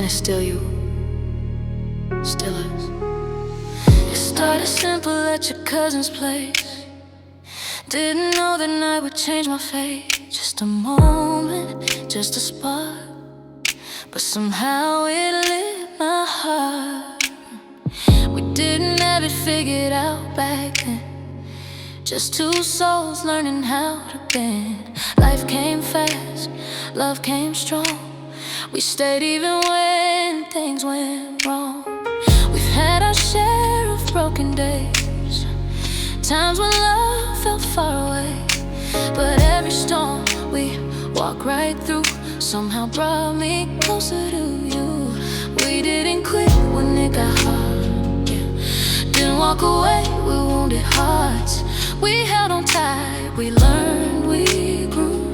it's still you, still us. It started simple at your cousin's place. Didn't know the night would change my fate. Just a moment, just a spark, but somehow it lit my heart. We didn't have it figured out back then, just two souls learning how to bend. Life came fast, love came strong. We stayed even when things went wrong. We've had our share of broken days, times when love felt far away. But every storm we walked right through somehow brought me closer to you. We didn't quit when it got hard, yeah. Didn't walk away with wounded hearts. We held on tight, we learned, we grew.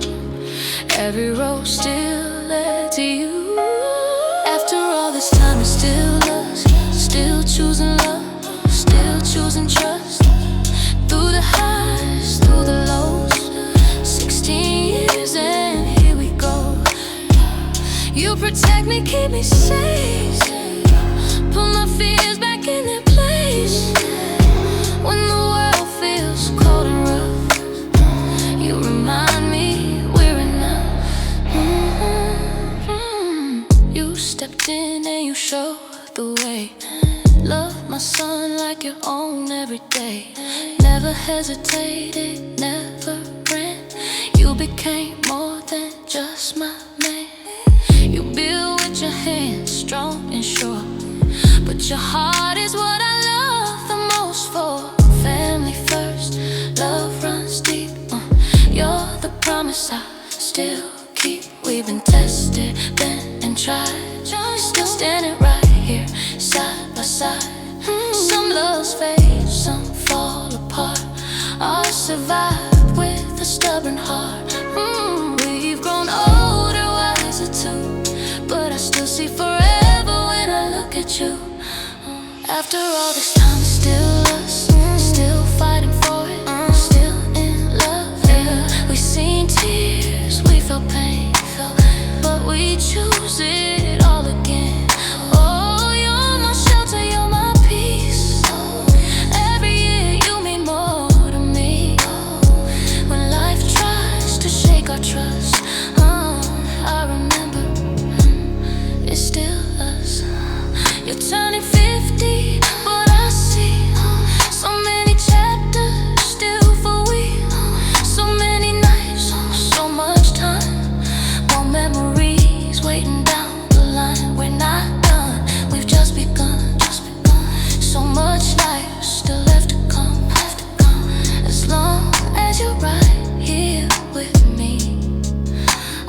Every road still led to you. After all this time, it's still us, still choosing love, still choosing trust. Through the highs, through the lows, 16 years and here we go. You protect me, keep me safe, put my fears back in their place. When the world feels cold and rough, you remind me we're enough. You stepped in and you showed the way. Love my son like your own every day. Never hesitated, never ran. You became more than just my man. You build with your hands, strong and sure, but your heart is what I love the most for. Family first, love runs deep. You're the promise I still keep. We've been tested, bent and tried, still standing right here, side by side. Some loves fade, some fall apart. I survived with a stubborn heart. We've grown older, wiser too, but I still see forever when I look at you. After all this time, it's still us, still fighting for it, still in love, yeah. We've seen tears, we felt pain, but we choose it all again. Oh, you're my shelter, you're my peace. Every year you mean more to me. When life tries to shake our trust, I remember, it's still us. You're turning 50, but I see so many chapters still for we. So many nights, so much time, more memories waiting down the line. We're not done, we've just begun. So much life still left to come. As long as you're right here with me,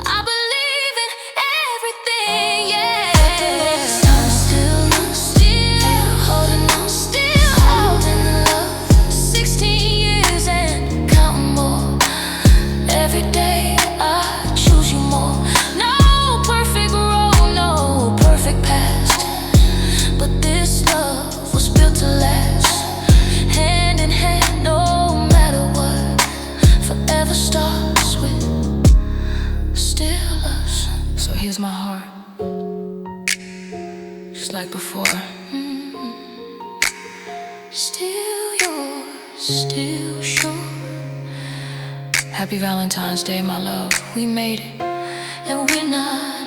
I believe in everything, yeah. Still holding on, still holding the love. 16 years and counting more. Every day I choose you more. No perfect road, no perfect past, but this love was built to last. Hand in hand, no matter what, forever starts with still us. So here's my heart, just like before. Still yours, still sure. Happy Valentine's Day, my love, we made it, and we're not